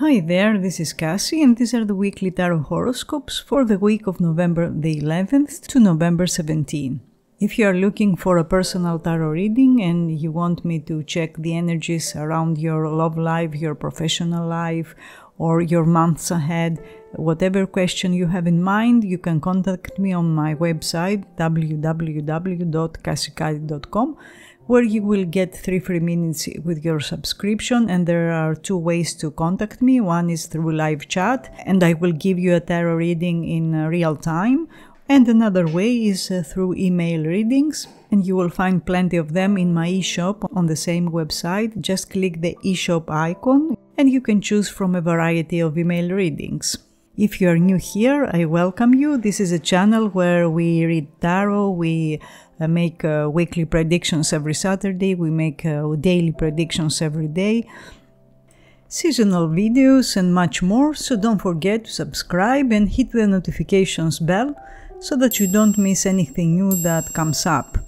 Hi there, this is Cassie and these are the weekly tarot horoscopes for the week of November the 11th to November 17. If you are looking for a personal tarot reading and you want me to check the energies around your love life, your professional life, or your months ahead, whatever question you have in mind, you can contact me on my website www.kassiecadi.com, where you will get 3 free minutes with your subscription, and there are 2 ways to contact me. One is through live chat, and I will give you a tarot reading in real time, and another way is through email readings, and you will find plenty of them in my e-shop on the same website. Just click the e-shop icon and you can choose from a variety of email readings. If you are new here, I welcome you. This is a channel where we read tarot, we make weekly predictions every Saturday, we make daily predictions every day, seasonal videos and much more, so don't forget to subscribe and hit the notifications bell so that you don't miss anything new that comes up.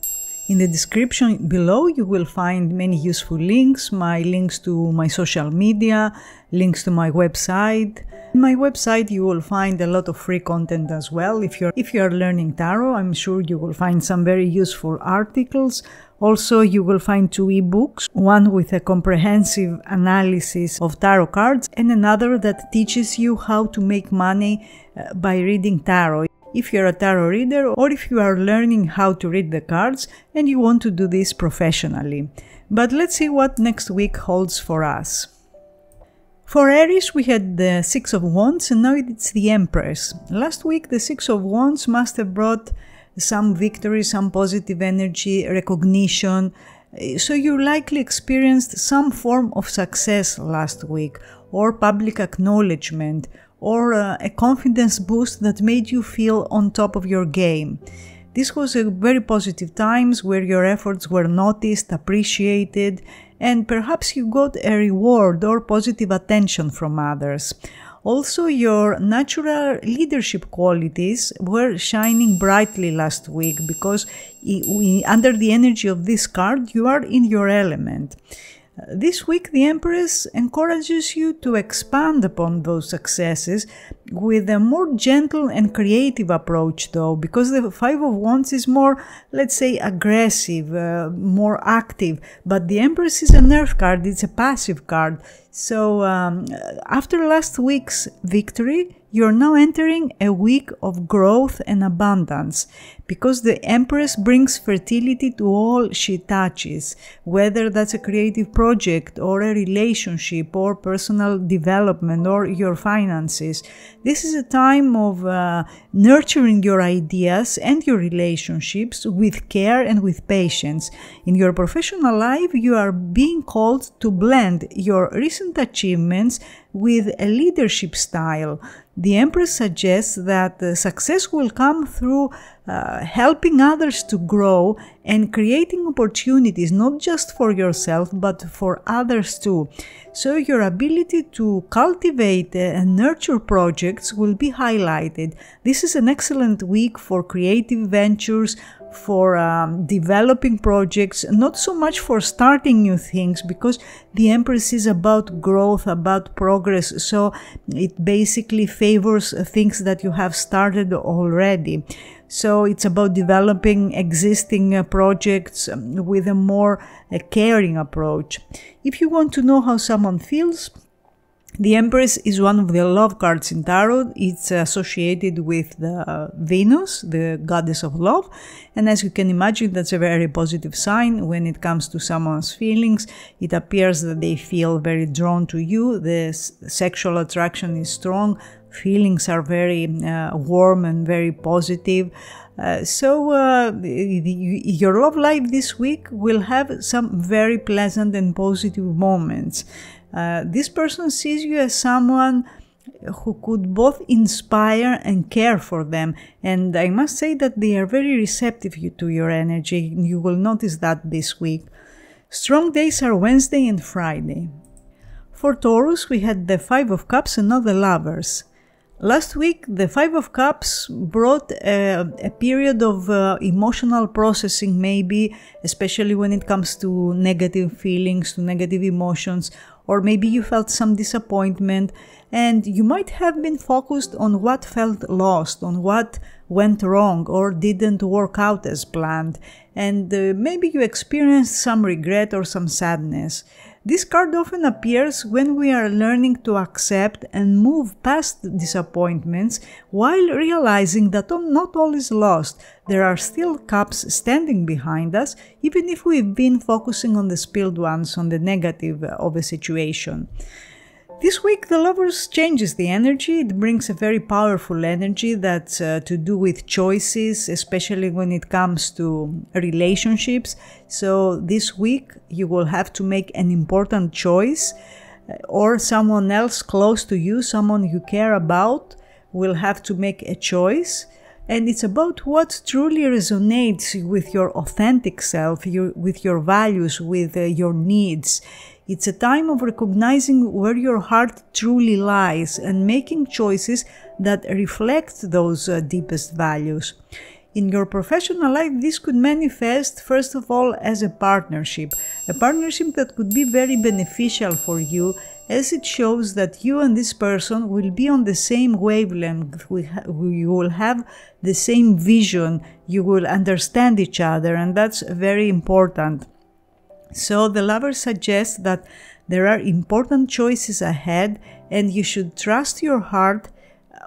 In the description below you will find many useful links, my links to my social media, links to my website. On my website you will find a lot of free content as well. If you are learning tarot, I'm sure you will find some very useful articles. Also, you will find 2 ebooks, one with a comprehensive analysis of tarot cards and another that teaches you how to make money by reading tarot. If you're a tarot reader or if you are learning how to read the cards and you want to do this professionally. But let's see what next week holds for us. For Aries, we had the 6 of Wands and now it's the Empress. Last week, the 6 of Wands must have brought some victory, some positive energy, recognition. So you likely experienced some form of success last week, or public acknowledgement, or a confidence boost that made you feel on top of your game. This was a very positive times where your efforts were noticed, appreciated, and perhaps you got a reward or positive attention from others. Also, your natural leadership qualities were shining brightly last week because under the energy of this card, you are in your element. This week, the Empress encourages you to expand upon those successes with a more gentle and creative approach, though, because the 5 of Wands is more, let's say, aggressive, more active, but the Empress is an earth card, it's a passive card. So after last week's victory, you're now entering a week of growth and abundance, because the Empress brings fertility to all she touches, whether that's a creative project or a relationship or personal development or your finances. This is a time of nurturing your ideas and your relationships with care and with patience. In your professional life, you are being called to blend your recent achievements with a leadership style. The Empress suggests that success will come through helping others to grow and creating opportunities not just for yourself but for others too. So your ability to cultivate and nurture projects will be highlighted. This is an excellent week for creative ventures, for developing projects, not so much for starting new things, because the Empress is about growth, about progress, so it basically favors things that you have started already. So it's about developing existing projects with a more caring approach. If you want to know how someone feels, the Empress is one of the love cards in tarot. It's associated with the Venus, the goddess of love. And as you can imagine, that's a very positive sign when it comes to someone's feelings. It appears that they feel very drawn to you. The sexual attraction is strong. Feelings are very warm and very positive. Your love life this week will have some very pleasant and positive moments. This person sees you as someone who could both inspire and care for them, and I must say that they are very receptive to your energy. You will notice that this week. Strong days are Wednesday and Friday. For Taurus, we had the 5 of Cups and now the Lovers. Last week, the Five of Cups brought a period of emotional processing, maybe, especially when it comes to negative feelings, to negative emotions, or maybe you felt some disappointment, and you might have been focused on what felt lost, on what went wrong or didn't work out as planned, and maybe you experienced some regret or some sadness. This card often appears when we are learning to accept and move past disappointments while realizing that not all is lost. There are still cups standing behind us, even if we've been focusing on the spilled ones, on the negative of a situation. This week, the Lovers changes the energy. It brings a very powerful energy that's to do with choices, especially when it comes to relationships. So this week, you will have to make an important choice, or someone else close to you, someone you care about, will have to make a choice. And it's about what truly resonates with your authentic self, with your values, with your needs. It's a time of recognizing where your heart truly lies and making choices that reflect those deepest values. In your professional life, this could manifest, first of all, as a partnership that could be very beneficial for you, as it shows that you and this person will be on the same wavelength, you will have the same vision, you will understand each other, and that's very important. So the Lover suggests that there are important choices ahead and you should trust your heart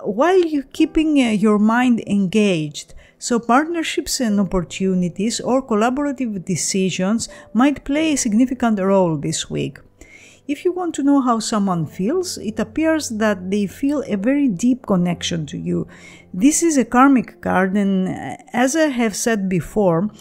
while you keeping your mind engaged. So partnerships and opportunities or collaborative decisions might play a significant role this week. If you want to know how someone feels, it appears that they feel a very deep connection to you. This is a karmic card, and as I have said before,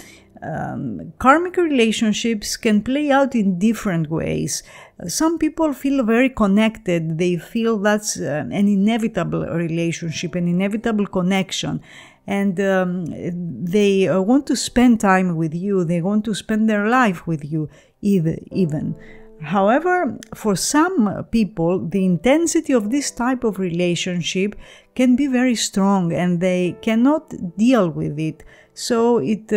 karmic relationships can play out in different ways. Some people feel very connected. They feel that's an inevitable relationship, an inevitable connection. And they want to spend time with you. They want to spend their life with you even. However, for some people, the intensity of this type of relationship can be very strong and they cannot deal with it. So it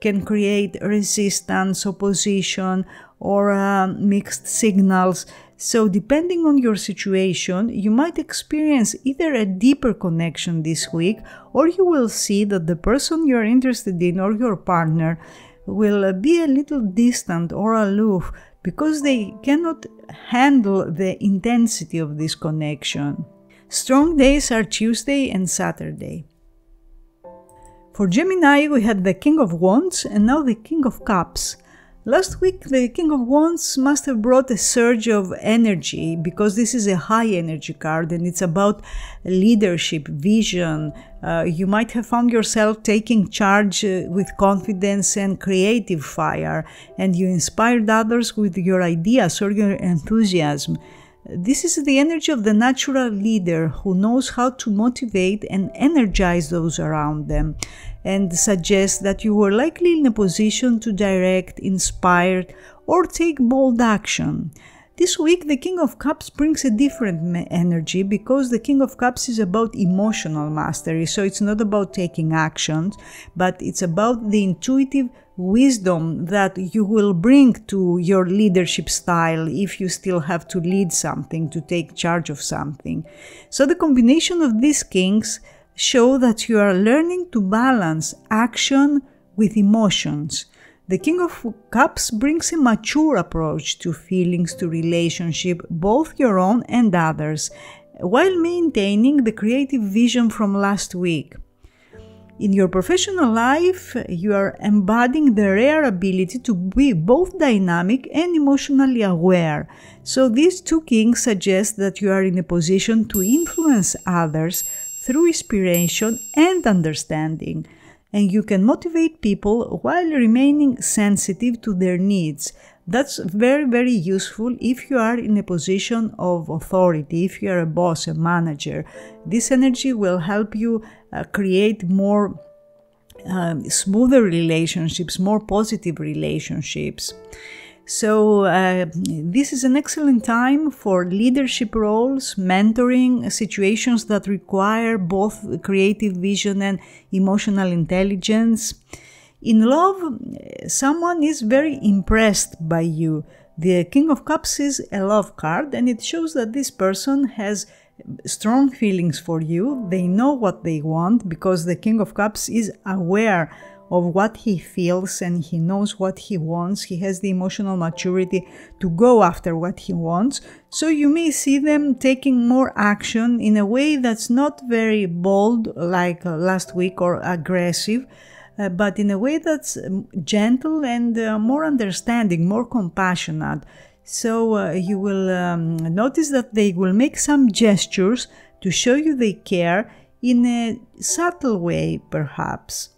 can create resistance, opposition, or mixed signals. So depending on your situation, you might experience either a deeper connection this week, or you will see that the person you're interested in or your partner will be a little distant or aloof because they cannot handle the intensity of this connection. Strong days are Tuesday and Saturday. For Gemini, we had the King of Wands and now the King of Cups. Last week, the King of Wands must have brought a surge of energy because this is a high energy card and it's about leadership, vision. You might have found yourself taking charge with confidence and creative fire, and you inspired others with your ideas or your enthusiasm. This is the energy of the natural leader who knows how to motivate and energize those around them, and suggests that you were likely in a position to direct, inspire, or take bold action. This week, the King of Cups brings a different energy because the King of Cups is about emotional mastery. So it's not about taking actions, but it's about the intuitive wisdom that you will bring to your leadership style if you still have to lead something, to take charge of something. So the combination of these kings show that you are learning to balance action with emotions. The King of Cups brings a mature approach to feelings, to relationship, both your own and others, while maintaining the creative vision from last week. In your professional life, you are embodying the rare ability to be both dynamic and emotionally aware. So these two kings suggest that you are in a position to influence others through inspiration and understanding. And you can motivate people while remaining sensitive to their needs. That's very, very useful if you are in a position of authority, if you are a boss, a manager. This energy will help you create more smoother relationships, more positive relationships. So this is an excellent time for leadership roles, mentoring, situations that require both creative vision and emotional intelligence. In love, someone is very impressed by you. The King of Cups is a love card, and it shows that this person has strong feelings for you. They know what they want because the King of Cups is aware of what he feels and he knows what he wants. He has the emotional maturity to go after what he wants. So you may see them taking more action in a way that's not very bold like last week or aggressive, but in a way that's gentle and more understanding, more compassionate. So you will notice that they will make some gestures to show you they care in a subtle way, perhaps.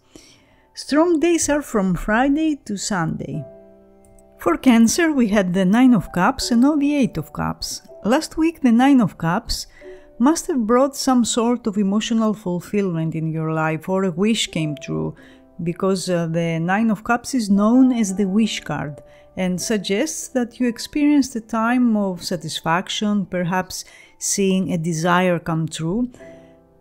Strong days are from Friday to Sunday. For Cancer, we had the 9 of Cups and now the 8 of Cups. Last week, the 9 of Cups must have brought some sort of emotional fulfillment in your life, or a wish came true, because the 9 of Cups is known as the wish card and suggests that you experienced a time of satisfaction, perhaps seeing a desire come true.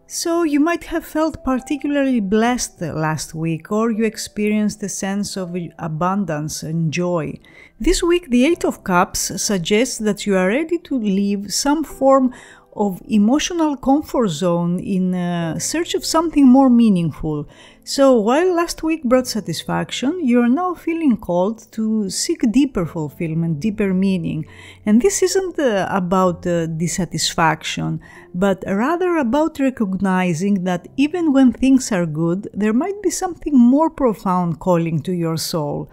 So you might have felt particularly blessed last week, or you experienced a sense of abundance and joy. This week, the 8 of Cups suggests that you are ready to leave some form of emotional comfort zone in search of something more meaningful. So while last week brought satisfaction, you are now feeling called to seek deeper fulfillment, deeper meaning. And this isn't about dissatisfaction, but rather about recognizing that even when things are good, there might be something more profound calling to your soul.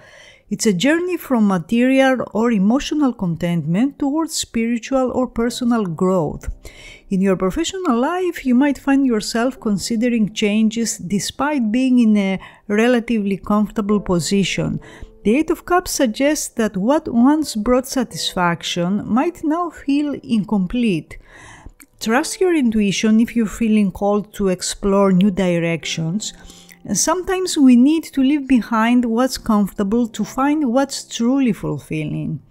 It's a journey from material or emotional contentment towards spiritual or personal growth. In your professional life, you might find yourself considering changes despite being in a relatively comfortable position. The 8 of Cups suggests that what once brought satisfaction might now feel incomplete. Trust your intuition if you're feeling called to explore new directions. Sometimes we need to leave behind what's comfortable to find what's truly fulfilling.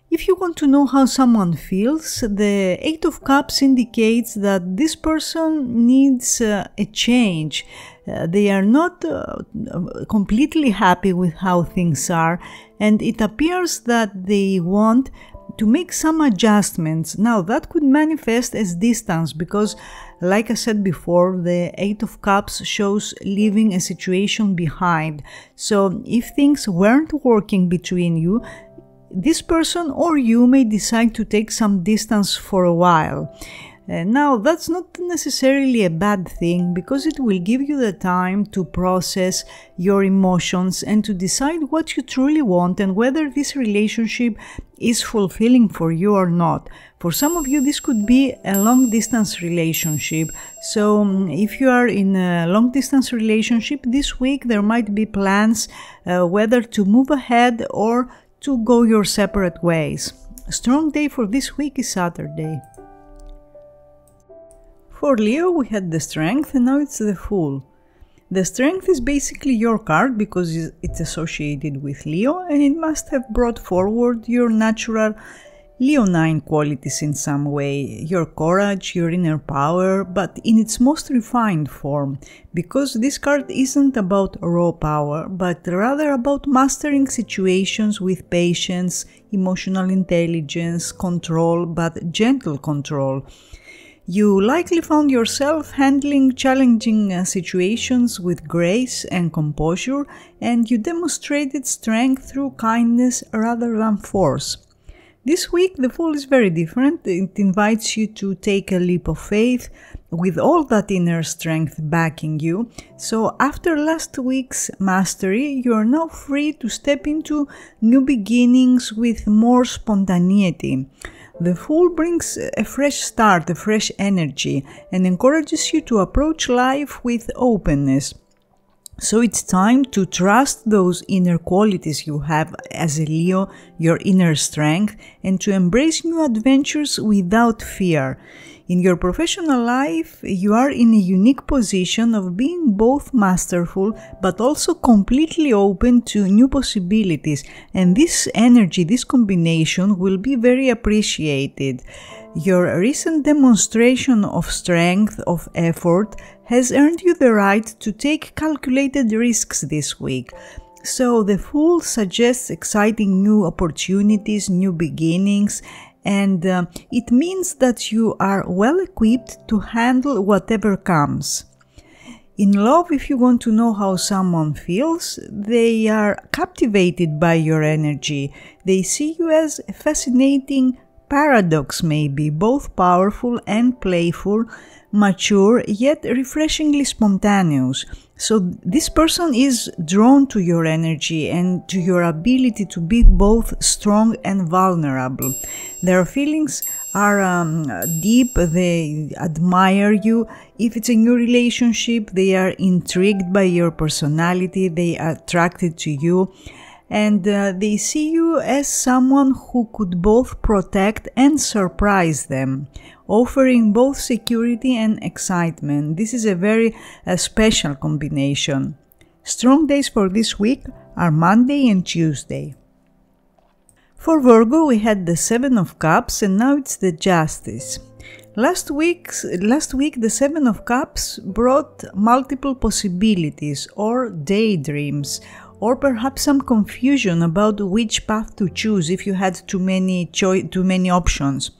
If you want to know how someone feels, the 8 of Cups indicates that this person needs a change. They are not completely happy with how things are, and it appears that they want to make some adjustments. Now, that could manifest as distance because, like I said before, the 8 of Cups shows leaving a situation behind. So if things weren't working between you, this person or you may decide to take some distance for a while. Now, that's not necessarily a bad thing because it will give you the time to process your emotions and to decide what you truly want and whether this relationship is fulfilling for you or not. For some of you, this could be a long-distance relationship. So if you are in a long-distance relationship this week, there might be plans whether to move ahead or to go your separate ways. A strong day for this week is Saturday. For Leo, we had the Strength and now it's the Fool. The Strength is basically your card because it's associated with Leo and it must have brought forward your natural Leonine qualities in some way, your courage, your inner power, but in its most refined form, because this card isn't about raw power, but rather about mastering situations with patience, emotional intelligence, control, but gentle control. You likely found yourself handling challenging situations with grace and composure, and you demonstrated strength through kindness rather than force. This week, the Fool is very different. It invites you to take a leap of faith with all that inner strength backing you. So after last week's mastery, you are now free to step into new beginnings with more spontaneity. The Fool brings a fresh start, a fresh energy, and encourages you to approach life with openness. So it's time to trust those inner qualities you have as a Leo, your inner strength, and to embrace new adventures without fear. In your professional life, you are in a unique position of being both masterful but also completely open to new possibilities, and this energy, this combination will be very appreciated. Your recent demonstration of strength, of effort, has earned you the right to take calculated risks this week. So the Fool suggests exciting new opportunities, new beginnings, and it means that you are well equipped to handle whatever comes. In love, if you want to know how someone feels, they are captivated by your energy. They see you as a fascinating paradox, maybe, both powerful and playful, mature yet refreshingly spontaneous. So this person is drawn to your energy and to your ability to be both strong and vulnerable. Their feelings are deep, they admire you. If it's a new relationship, they are intrigued by your personality, they are attracted to you. And they see you as someone who could both protect and surprise them, offering both security and excitement. This is a very special combination. Strong days for this week are Monday and Tuesday. For Virgo, we had the Seven of Cups and now it's the Justice. Last week, the Seven of Cups brought multiple possibilities or daydreams, or perhaps some confusion about which path to choose if you had too many options.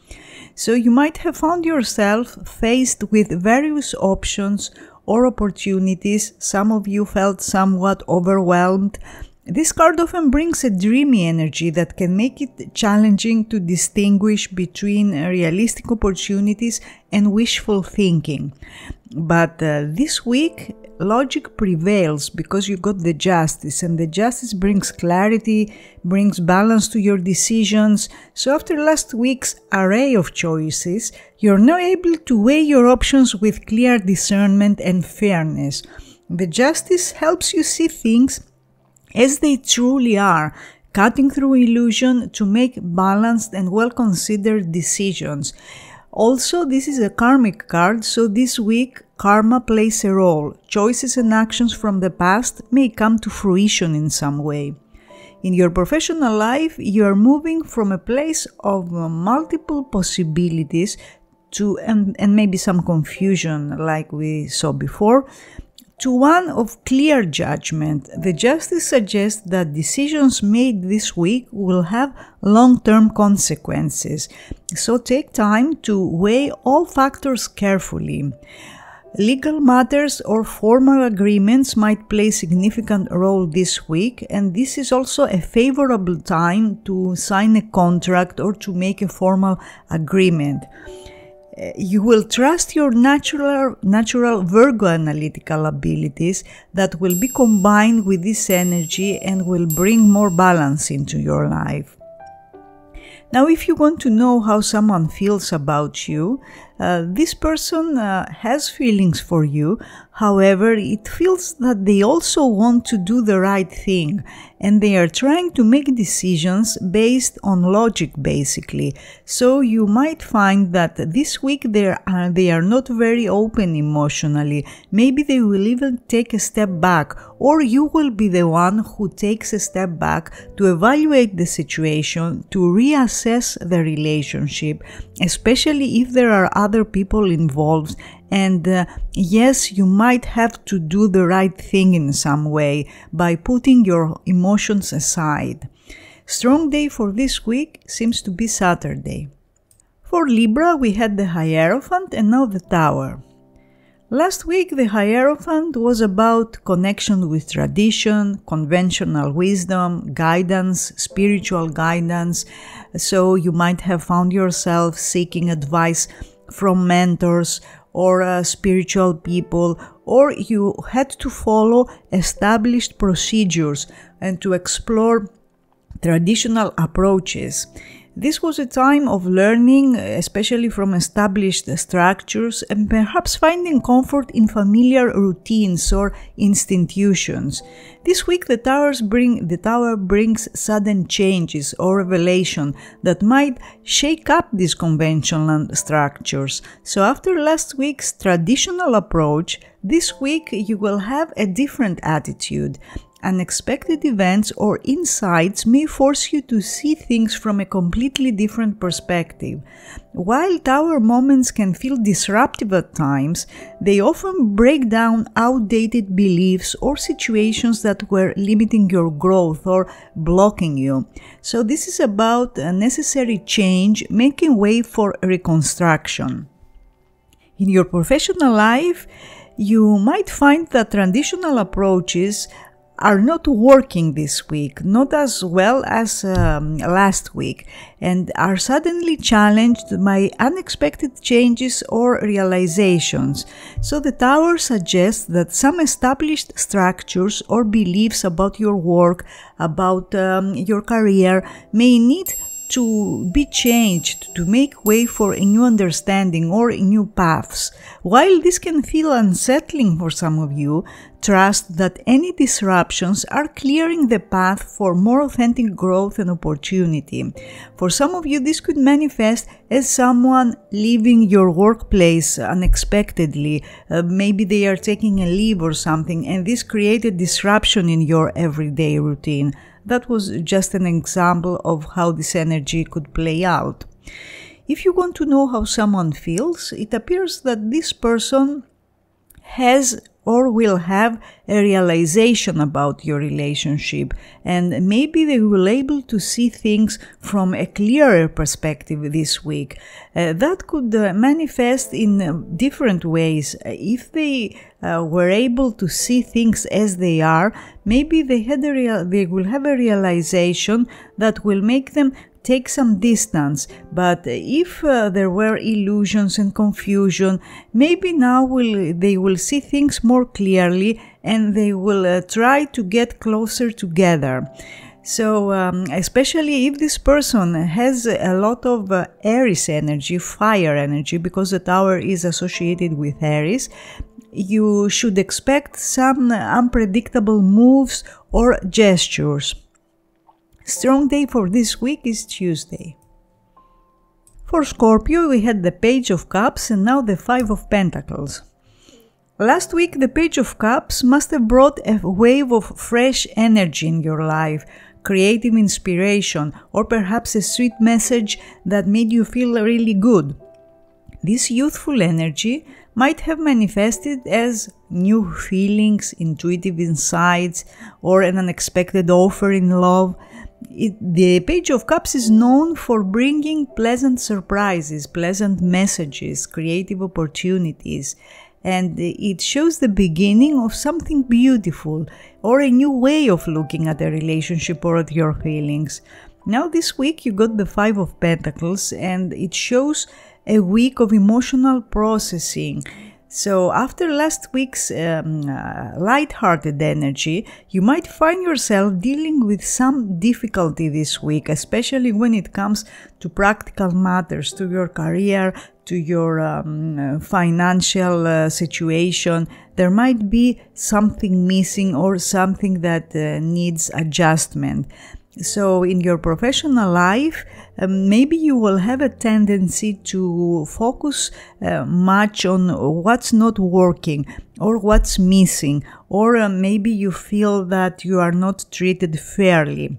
So you might have found yourself faced with various options or opportunities. Some of you felt somewhat overwhelmed. This card often brings a dreamy energy that can make it challenging to distinguish between realistic opportunities and wishful thinking. But this week, logic prevails because you got the Justice, and the Justice brings clarity, brings balance to your decisions. So after last week's array of choices, you're now able to weigh your options with clear discernment and fairness. The Justice helps you see things as they truly are, cutting through illusion to make balanced and well-considered decisions. Also, this is a karmic card, so this week karma plays a role. Choices and actions from the past may come to fruition in some way. In your professional life, you are moving from a place of multiple possibilities to, and maybe some confusion like we saw before, to one of clear judgment. The Justice suggests that decisions made this week will have long-term consequences, so take time to weigh all factors carefully. Legal matters or formal agreements might play a significant role this week, and this is also a favorable time to sign a contract or to make a formal agreement. You will trust your natural Virgo analytical abilities that will be combined with this energy and will bring more balance into your life. Now, if you want to know how someone feels about you, this person has feelings for you. However, it feels that they also want to do the right thing, and they are trying to make decisions based on logic, basically. So you might find that this week they are not very open emotionally. Maybe they will even take a step back, or you will be the one who takes a step back to evaluate the situation, to reassess the relationship, especially if there are other people involved. And yes, you might have to do the right thing in some way by putting your emotions aside. Strong day for this week seems to be Saturday. For Libra, we had the Hierophant and now the Tower. Last week, the Hierophant was about connection with tradition, conventional wisdom, guidance, spiritual guidance. So you might have found yourself seeking advice from mentors or spiritual people, or you had to follow established procedures and to explore traditional approaches. This was a time of learning, especially from established structures, and perhaps finding comfort in familiar routines or institutions. This week the Tower brings sudden changes or revelation that might shake up these conventional structures. So after last week's traditional approach, this week you will have a different attitude. Unexpected events or insights may force you to see things from a completely different perspective. While Tower moments can feel disruptive at times, they often break down outdated beliefs or situations that were limiting your growth or blocking you. So this is about a necessary change, making way for reconstruction. In your professional life, you might find that traditional approaches are not working this week, not as well as last week, and are suddenly challenged by unexpected changes or realizations. So the Tower suggests that some established structures or beliefs about your work, about your career, may need to be changed to make way for a new understanding or new paths. While this can feel unsettling for some of you, trust that any disruptions are clearing the path for more authentic growth and opportunity. For some of you, this could manifest as someone leaving your workplace unexpectedly. Maybe they are taking a leave or something, and this created disruption in your everyday routine. That was just an example of how this energy could play out. If you want to know how someone feels, it appears that this person has or will have a realization about your relationship, and maybe they will be able to see things from a clearer perspective this week. That could manifest in different ways. If they were able to see things as they are, maybe they will have a realization that will make them take some distance. But if there were illusions and confusion, maybe now they will see things more clearly, and they will try to get closer together. So especially if this person has a lot of Aries energy, fire energy, because the Tower is associated with Aries, you should expect some unpredictable moves or gestures. Strong day for this week is Tuesday. For Scorpio, we had the Page of Cups and now the Five of Pentacles. Last week, the Page of Cups must have brought a wave of fresh energy in your life, creative inspiration, or perhaps a sweet message that made you feel really good. This youthful energy might have manifested as new feelings, intuitive insights, or an unexpected offer in love. The Page of Cups is known for bringing pleasant surprises, pleasant messages, creative opportunities, and it shows the beginning of something beautiful or a new way of looking at a relationship or at your feelings. Now this week you got the Five of Pentacles, and it shows a week of emotional processing. So after last week's light-hearted energy, you might find yourself dealing with some difficulty this week, especially when it comes to practical matters, to your career, to your financial situation. There might be something missing or something that needs adjustment. So in your professional life, maybe you will have a tendency to focus much on what's not working or what's missing, or maybe you feel that you are not treated fairly.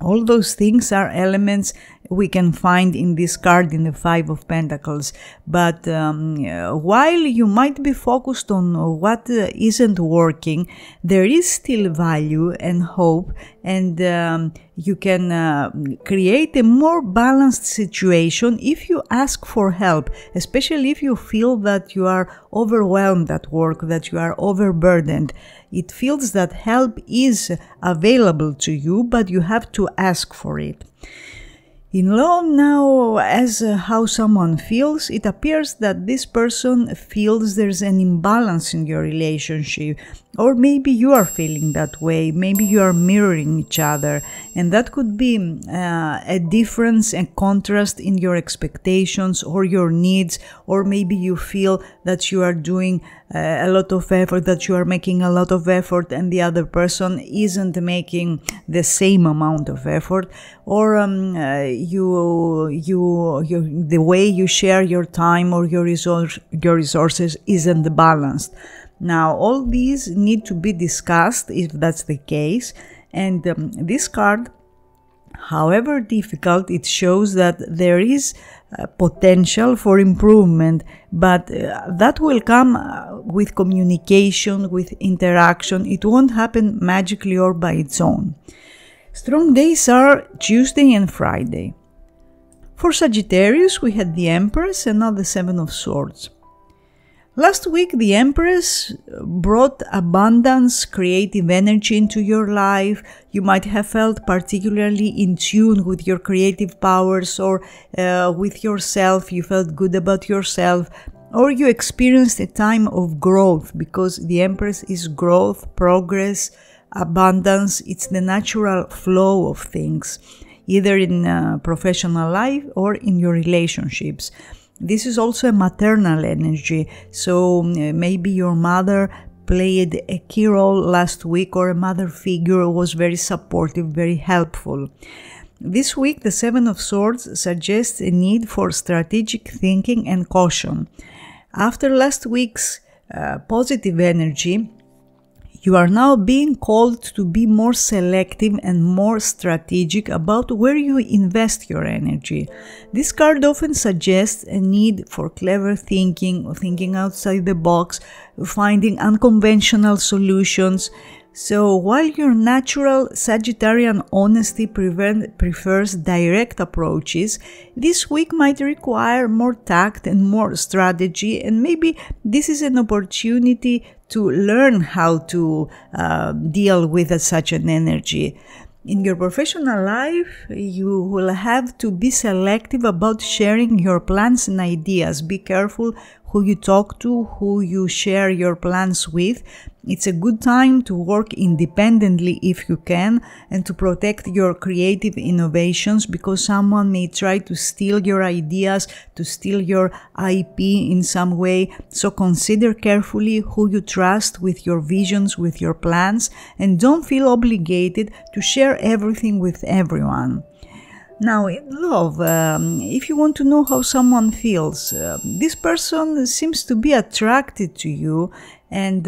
All those things are elements we can find in this card, in the Five of Pentacles. But while you might be focused on what isn't working, there is still value and hope, and you can create a more balanced situation if you ask for help, especially if you feel that you are overwhelmed at work, that you are overburdened. It feels that help is available to you, but you have to ask for it. In love now, as how someone feels, it appears that this person feels there's an imbalance in your relationship. Or maybe you are feeling that way, maybe you are mirroring each other, and that could be a difference and contrast in your expectations or your needs, or maybe you feel that you are doing a lot of effort, that you are making a lot of effort and the other person isn't making the same amount of effort, or the way you share your time or your resources isn't balanced. Now, all these need to be discussed if that's the case, and this card, however difficult, it shows that there is potential for improvement, but that will come with communication, with interaction. It won't happen magically or by its own. Strong days are Tuesday and Friday. For Sagittarius, we had the Empress and now the Seven of Swords. Last week, the Empress brought abundance, creative energy into your life. You might have felt particularly in tune with your creative powers or with yourself. You felt good about yourself, or you experienced a time of growth, because the Empress is growth, progress, abundance. It's the natural flow of things, either in professional life or in your relationships. This is also a maternal energy, so maybe your mother played a key role last week, or a mother figure was very supportive, very helpful. This week, the Seven of Swords suggests a need for strategic thinking and caution. After last week's positive energy, you are now being called to be more selective and more strategic about where you invest your energy. This card often suggests a need for clever thinking, thinking outside the box, finding unconventional solutions. So while your natural Sagittarian honesty prefers direct approaches, this week might require more tact and more strategy, and maybe this is an opportunity to learn how to deal with such an energy. In your professional life, you will have to be selective about sharing your plans and ideas. Be careful who you talk to, who you share your plans with. It's a good time to work independently if you can, and to protect your creative innovations, because someone may try to steal your ideas, to steal your IP in some way. So consider carefully who you trust with your visions, with your plans, and don't feel obligated to share everything with everyone. Now, in love, if you want to know how someone feels, this person seems to be attracted to you, and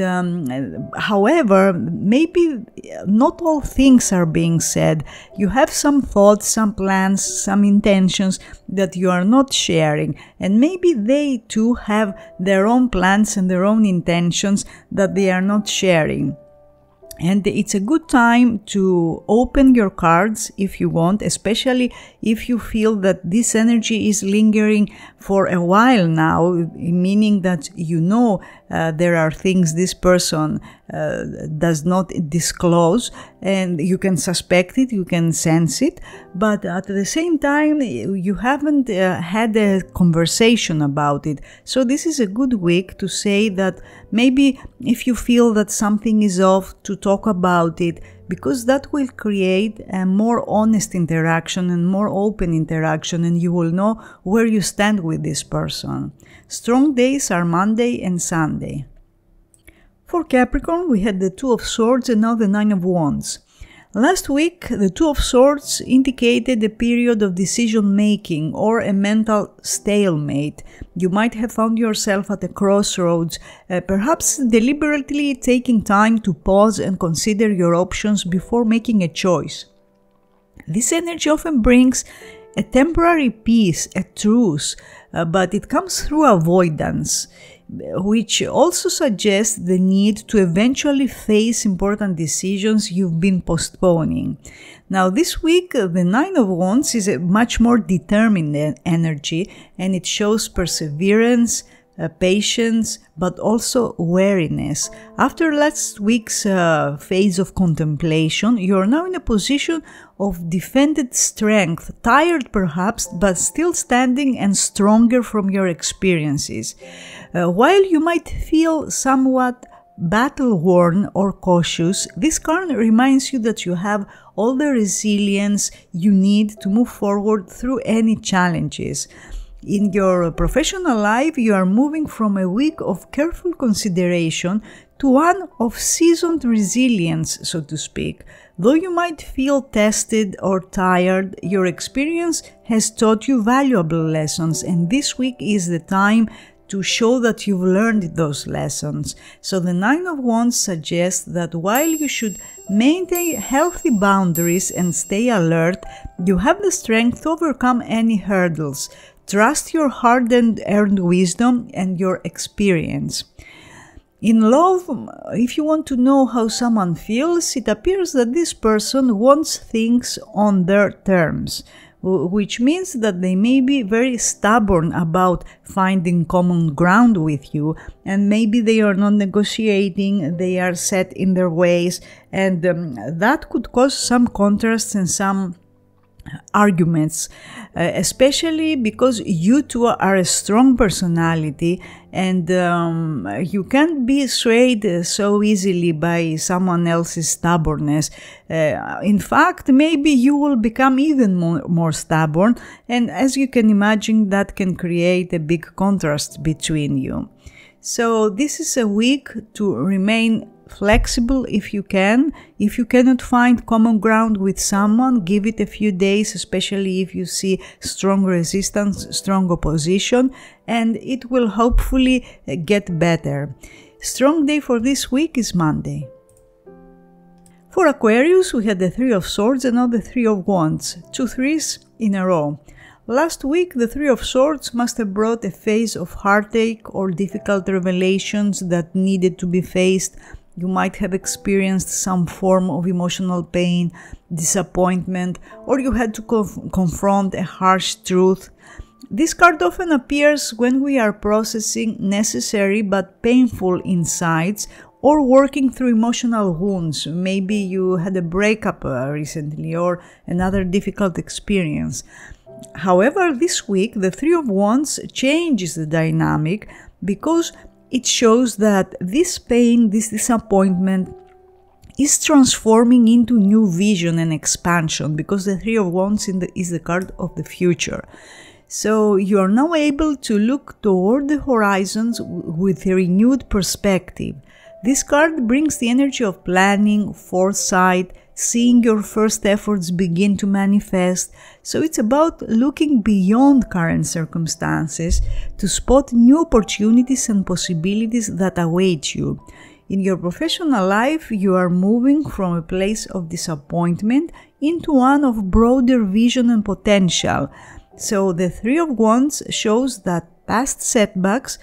however, maybe not all things are being said. You have some thoughts, some plans, some intentions that you are not sharing, and maybe they too have their own plans and their own intentions that they are not sharing. And it's a good time to open your cards if you want, especially if you feel that this energy is lingering for a while now, meaning that you know there are things this person does not disclose, and you can suspect it, you can sense it, but at the same time you haven't had a conversation about it. So this is a good week to say that maybe if you feel that something is off, to talk about it, because that will create a more honest interaction and more open interaction, and you will know where you stand with this person. Strong days are Monday and Sunday. For Capricorn, we had the Two of Swords and now the Nine of Wands. Last week, the Two of Swords indicated a period of decision-making or a mental stalemate. You might have found yourself at a crossroads, perhaps deliberately taking time to pause and consider your options before making a choice. This energy often brings a temporary peace, a truce, but it comes through avoidance, which also suggests the need to eventually face important decisions you've been postponing. Now, this week, the Nine of Wands is a much more determined energy, and it shows perseverance, patience, but also wariness. After last week's phase of contemplation, you are now in a position of defended strength, tired perhaps, but still standing and stronger from your experiences. While you might feel somewhat battle-worn or cautious, this card reminds you that you have all the resilience you need to move forward through any challenges. In your professional life, you are moving from a week of careful consideration to one of seasoned resilience, so to speak. Though you might feel tested or tired, your experience has taught you valuable lessons, and this week is the time to show that you've learned those lessons. So the Nine of Wands suggests that while you should maintain healthy boundaries and stay alert, you have the strength to overcome any hurdles. Trust your hard-earned wisdom and your experience. In love, if you want to know how someone feels, it appears that this person wants things on their terms, which means that they may be very stubborn about finding common ground with you, and maybe they are not negotiating, they are set in their ways, and that could cause some contrasts and some arguments, especially because you two are a strong personality and you can't be swayed so easily by someone else's stubbornness. In fact, maybe you will become even more stubborn, and as you can imagine, that can create a big contrast between you. So this is a week to remain flexible if you can. If you cannot find common ground with someone, give it a few days, especially if you see strong resistance, strong opposition, and it will hopefully get better. Strong day for this week is Monday. For Aquarius, we had the Three of Swords and now the Three of Wands, 2 threes in a row. Last week, the Three of Swords must have brought a phase of heartache or difficult revelations that needed to be faced. You might have experienced some form of emotional pain, disappointment, or you had to confront a harsh truth. This card often appears when we are processing necessary but painful insights or working through emotional wounds. Maybe you had a breakup recently or another difficult experience. However, this week, the Three of Wands changes the dynamic because it shows that this pain, this disappointment is transforming into new vision and expansion, because the Three of Wands is the card of the future. So you are now able to look toward the horizons with a renewed perspective. This card brings the energy of planning, foresight, seeing your first efforts begin to manifest. So it's about looking beyond current circumstances to spot new opportunities and possibilities that await you. In your professional life, you are moving from a place of disappointment into one of broader vision and potential. So the Three of Wands shows that past setbacks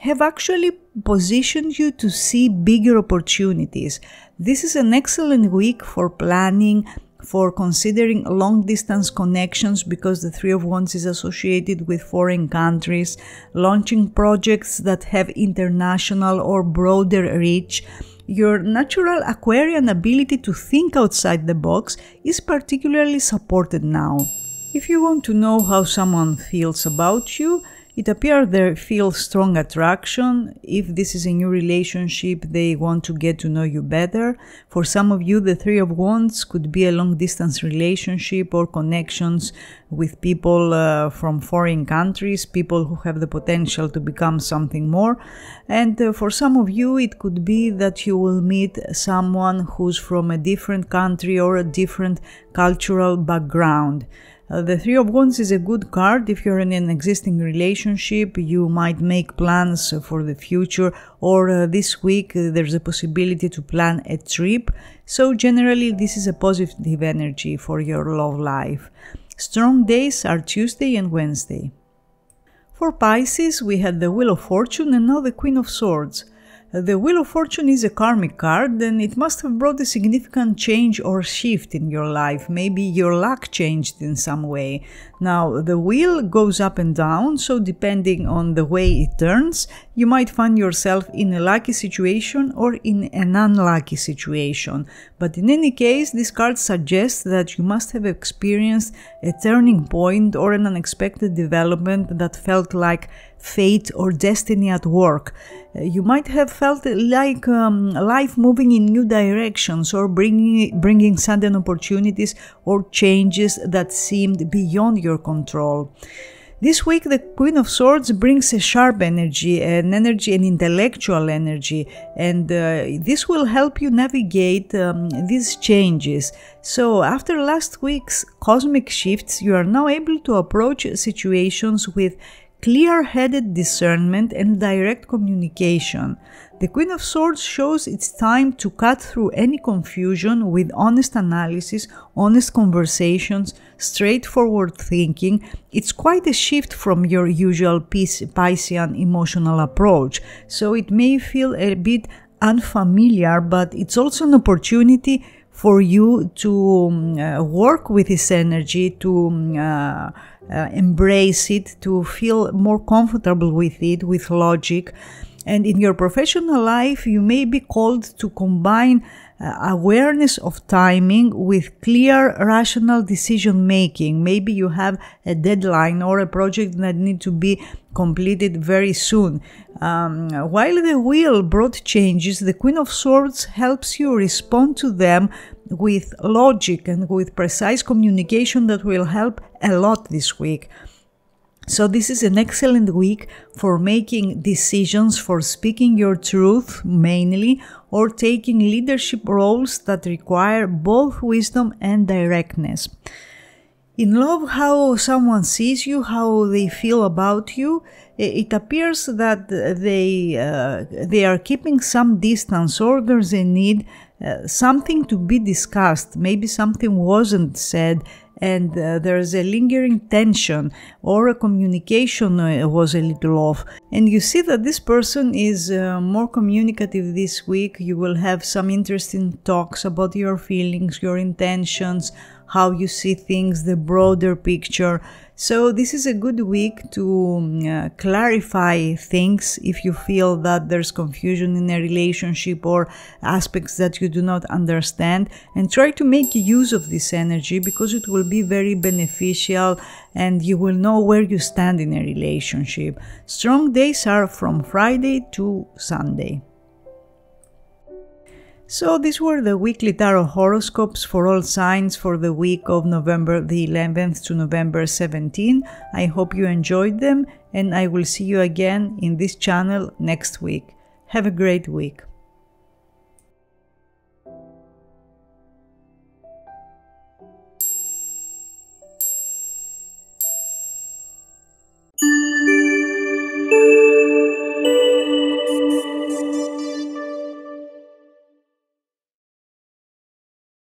have actually positioned you to see bigger opportunities. This is an excellent week for planning, for considering long-distance connections, because the Three of Wands is associated with foreign countries, launching projects that have international or broader reach. Your natural Aquarian ability to think outside the box is particularly supported now. If you want to know how someone feels about you, it appears they feel strong attraction. If this is a new relationship, they want to get to know you better. For some of you, the Three of Wands could be a long-distance relationship or connections with people from foreign countries, people who have the potential to become something more. And for some of you, it could be that you will meet someone who's from a different country or a different cultural background. The Three of Wands is a good card. If you're in an existing relationship, you might make plans for the future, or this week there's a possibility to plan a trip. So generally this is a positive energy for your love life. Strong days are Tuesday and Wednesday. For Pisces, we had the Wheel of Fortune and now the Queen of Swords. The Wheel of Fortune is a karmic card, and it must have brought a significant change or shift in your life. Maybe your luck changed in some way. Now, the wheel goes up and down, so depending on the way it turns, you might find yourself in a lucky situation or in an unlucky situation. But in any case, this card suggests that you must have experienced a turning point or an unexpected development that felt like fate or destiny at work. You might have felt like life moving in new directions or bringing sudden opportunities or changes that seemed beyond your control. This week, the Queen of Swords brings a sharp energy, an intellectual energy, and this will help you navigate these changes. So, after last week's cosmic shifts, you are now able to approach situations with clear-headed discernment and direct communication. The Queen of Swords shows it's time to cut through any confusion with honest analysis, honest conversations, straightforward thinking. It's quite a shift from your usual Piscean emotional approach, so it may feel a bit unfamiliar, but it's also an opportunity for you to work with this energy, to embrace it, to feel more comfortable with it, with logic. And in your professional life, you may be called to combine awareness of timing with clear, rational decision making. Maybe you have a deadline or a project that needs to be completed very soon. While the wheel brought changes, the Queen of Swords helps you respond to them with logic and with precise communication that will help a lot this week. So this is an excellent week for making decisions, for speaking your truth mainly, or taking leadership roles that require both wisdom and directness. In love, how someone sees you, how they feel about you, it appears that they are keeping some distance, or there's a need, something to be discussed. Maybe something wasn't said, and there's a lingering tension, or a communication was a little off. And you see that this person is more communicative this week. You will have some interesting talks about your feelings, your intentions, how you see things, the broader picture. So this is a good week to clarify things if you feel that there's confusion in a relationship or aspects that you do not understand, and try to make use of this energy because it will be very beneficial and you will know where you stand in a relationship. Strong days are from Friday to Sunday. So these were the weekly tarot horoscopes for all signs for the week of November the 11th to November 17. I hope you enjoyed them, and I will see you again in this channel next week. Have a great week.